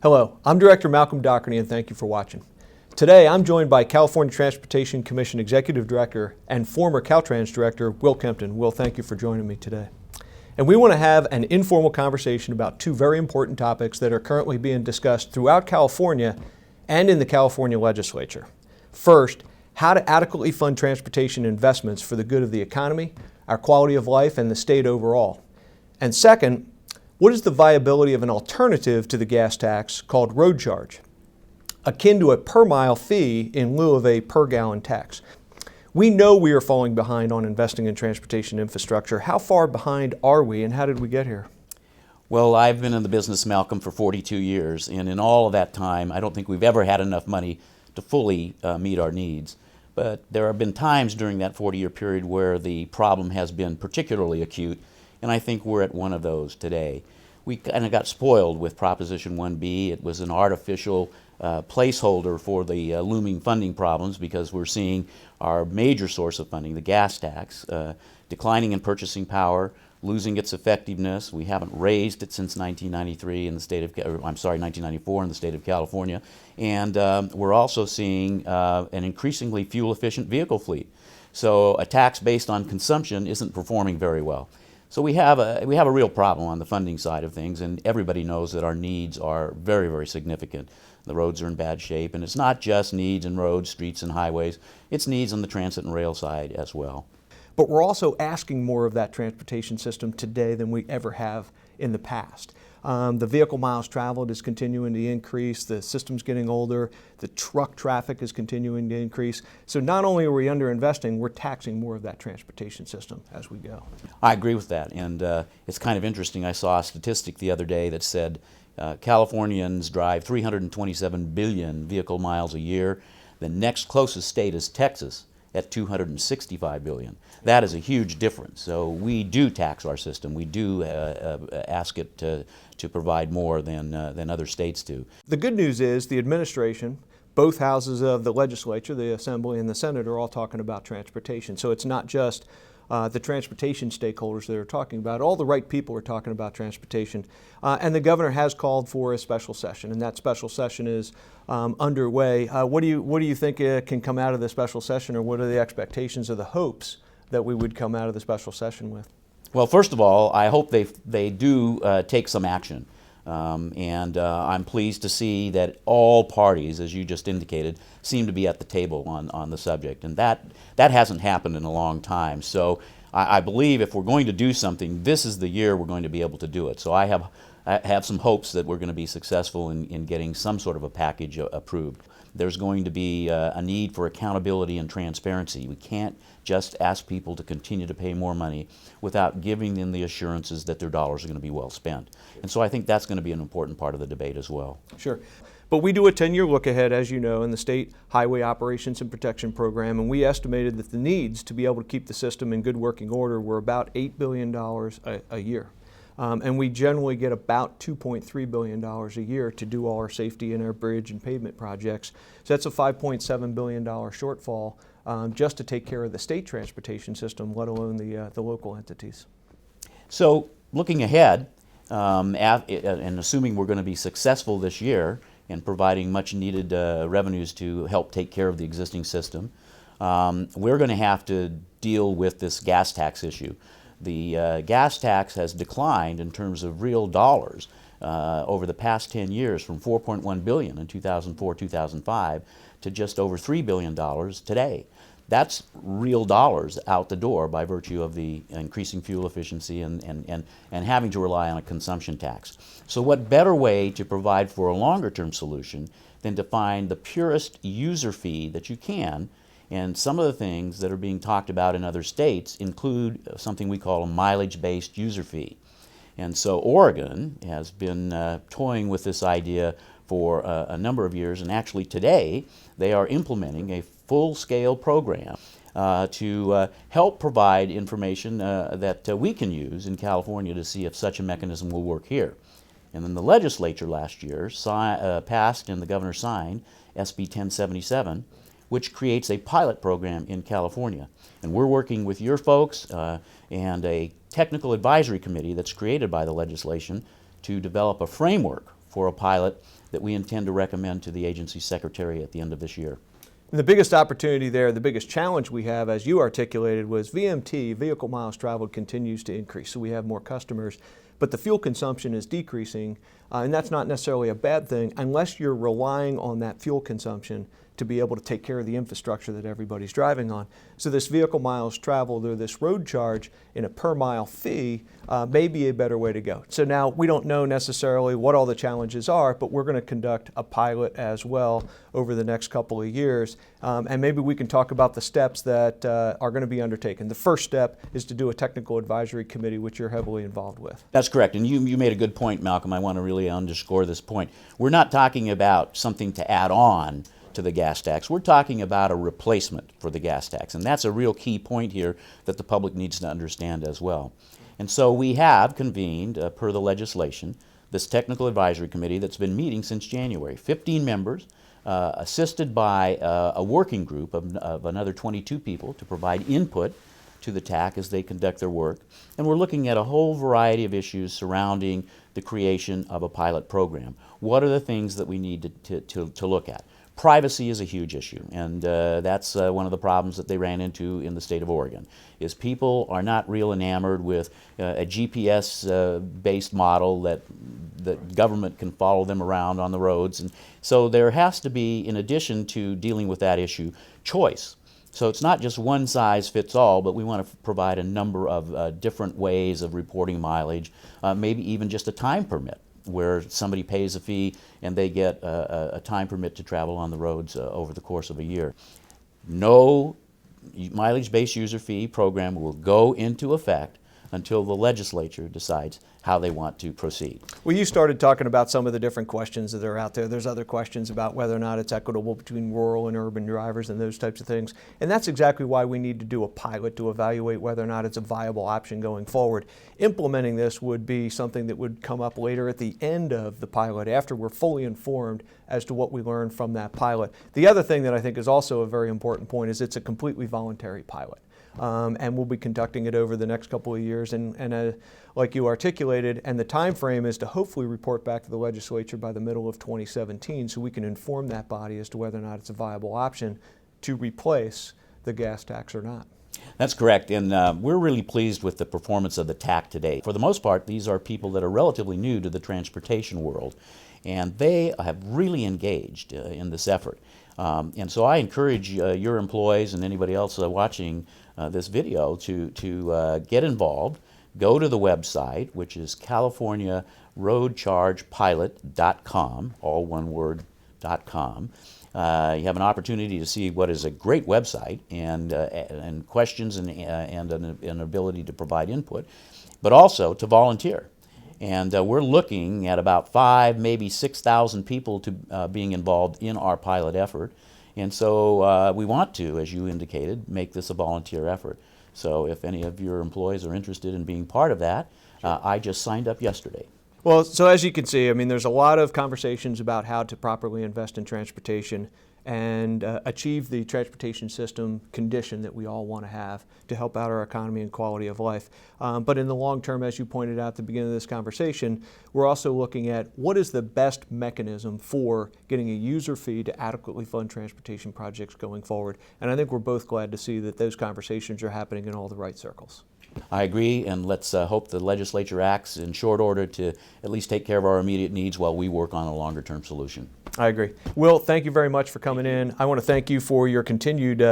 Hello, I'm Director Malcolm Dougherty and thank you for watching. Today I'm joined by California Transportation Commission Executive Director and former Caltrans Director Will Kempton. Will, thank you for joining me today. And we want to have an informal conversation about two very important topics that are currently being discussed throughout California and in the California legislature. First, how to adequately fund transportation investments for the good of the economy, our quality of life, and the state overall. And second, what is the viability of an alternative to the gas tax called road charge, akin to a per mile fee in lieu of a per gallon tax? We know we are falling behind on investing in transportation infrastructure. How far behind are we and how did we get here? Well, I've been in the business, Malcolm, for 42 years, and in all of that time, I don't think we've ever had enough money to fully meet our needs. But there have been times during that 40-year period where the problem has been particularly acute, and I think we're at one of those today. We kind of got spoiled with Proposition 1B. It was an artificial placeholder for the looming funding problems because we're seeing our major source of funding, the gas tax, declining in purchasing power, losing its effectiveness. We haven't raised it since 1993 in the state of, 1994 in the state of California. And we're also seeing an increasingly fuel-efficient vehicle fleet. So a tax based on consumption isn't performing very well. So we have a real problem on the funding side of things, and everybody knows that our needs are very, very significant. The roads are in bad shape, and it's not just needs in roads, streets, and highways. It's needs on the transit and rail side as well. But we're also asking more of that transportation system today than we ever have in the past. The vehicle miles traveled is continuing to increase, the system's getting older, the truck traffic is continuing to increase. So not only are we underinvesting, we're taxing more of that transportation system as we go. I agree with that, and it's kind of interesting. I saw a statistic the other day that said Californians drive 327 billion vehicle miles a year. The next closest state is Texas at 265 billion. That is a huge difference. So we do tax our system. We do ask it to provide more than other states do. The good news is the administration, both houses of the legislature, the Assembly and the Senate, are all talking about transportation. So it's not just the transportation stakeholders that are talking about it. All the right people are talking about transportation. And the governor has called for a special session, and that special session is underway. What do you think can come out of the special session, or what are the expectations or the hopes that we would come out of the special session with? Well, first of all, I hope they do take some action. I'm pleased to see that all parties, as you just indicated, seem to be at the table on the subject. And that hasn't happened in a long time. So I believe if we're going to do something, this is the year we're going to be able to do it. So I have some hopes that we're going to be successful in getting some sort of a package approved. There's going to be a need for accountability and transparency. We can't just ask people to continue to pay more money without giving them the assurances that their dollars are going to be well spent. And so I think that's going to be an important part of the debate as well. Sure. But we do a 10-year look ahead, as you know, in the State Highway Operations and Protection Program, and we estimated that the needs to be able to keep the system in good working order were about $8 billion a year. And we generally get about $2.3 billion a year to do all our safety and our bridge and pavement projects. So that's a $5.7 billion shortfall just to take care of the state transportation system, let alone the local entities. So looking ahead, and assuming we're going to be successful this year in providing much needed revenues to help take care of the existing system, we're going to have to deal with this gas tax issue. The gas tax has declined in terms of real dollars over the past 10 years from $4.1 billion in 2004-2005 to just over $3 billion today. That's real dollars out the door by virtue of the increasing fuel efficiency and having to rely on a consumption tax. So what better way to provide for a longer-term solution than to find the purest user fee that you can? And some of the things that are being talked about in other states include something we call a mileage-based user fee. And so Oregon has been toying with this idea for a number of years, and actually today they are implementing a full-scale program to help provide information that we can use in California to see if such a mechanism will work here. And then the legislature last year passed and the governor signed SB 1077, which creates a pilot program in California. And we're working with your folks and a technical advisory committee that's created by the legislation to develop a framework for a pilot that we intend to recommend to the agency secretary at the end of this year. And the biggest opportunity there, the biggest challenge we have, as you articulated, was VMT, vehicle miles traveled, continues to increase. So we have more customers, but the fuel consumption is decreasing, and that's not necessarily a bad thing unless you're relying on that fuel consumption to be able to take care of the infrastructure that everybody's driving on. So this vehicle miles traveled or this road charge in a per mile fee may be a better way to go. So now we don't know necessarily what all the challenges are, but we're going to conduct a pilot as well over the next couple of years. And maybe we can talk about the steps that are going to be undertaken. The first step is to do a technical advisory committee, which you're heavily involved with. That's correct, and you made a good point, Malcolm. I want to really underscore this point. We're not talking about something to add on to the gas tax. We're talking about a replacement for the gas tax, and that's a real key point here that the public needs to understand as well. And so we have convened, per the legislation, this technical advisory committee that's been meeting since January. 15 members, assisted by a working group of another 22 people to provide input to the TAC as they conduct their work. And we're looking at a whole variety of issues surrounding the creation of a pilot program. What are the things that we need to look at? Privacy is a huge issue, and that's one of the problems that they ran into in the state of Oregon, is people are not real enamored with a GPS-based model that government can follow them around on the roads. And so there has to be, in addition to dealing with that issue, choice. So it's not just one size fits all, but we want to provide a number of different ways of reporting mileage, maybe even just a time permit, where somebody pays a fee and they get a time permit to travel on the roads over the course of a year. No mileage-based user fee program will go into effect until the legislature decides how they want to proceed. Well, you started talking about some of the different questions that are out there. There's other questions about whether or not it's equitable between rural and urban drivers and those types of things. And that's exactly why we need to do a pilot to evaluate whether or not it's a viable option going forward. Implementing this would be something that would come up later at the end of the pilot, after we're fully informed as to what we learned from that pilot. The other thing that I think is also a very important point is it's a completely voluntary pilot. And we'll be conducting it over the next couple of years, and like you articulated, and the time frame is to hopefully report back to the legislature by the middle of 2017, so we can inform that body as to whether or not it's a viable option to replace the gas tax or not. That's correct, and we're really pleased with the performance of the TAC today. For the most part, these are people that are relatively new to the transportation world, and they have really engaged in this effort. And so I encourage your employees and anybody else watching this video to get involved. Go to the website, which is CaliforniaRoadChargePilot.com, all one word, .com. You have an opportunity to see what is a great website and questions and an ability to provide input, but also to volunteer. And we're looking at about 5,000, maybe 6,000 people to being involved in our pilot effort. And so we want to, as you indicated, make this a volunteer effort. So if any of your employees are interested in being part of that, I just signed up yesterday. Well, so as you can see, I mean, there's a lot of conversations about how to properly invest in transportation and achieve the transportation system condition that we all want to have to help out our economy and quality of life. But in the long term, as you pointed out at the beginning of this conversation, we're also looking at what is the best mechanism for getting a user fee to adequately fund transportation projects going forward. And I think we're both glad to see that those conversations are happening in all the right circles. I agree, and let's hope the legislature acts in short order to at least take care of our immediate needs while we work on a longer-term solution. I agree. Will, thank you very much for coming in. I want to thank you for your continued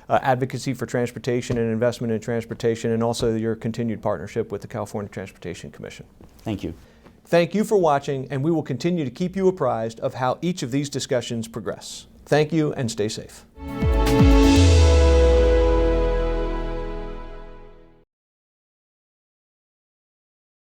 advocacy for transportation and investment in transportation, and also your continued partnership with the California Transportation Commission. Thank you. Thank you for watching, and we will continue to keep you apprised of how each of these discussions progress. Thank you, and stay safe.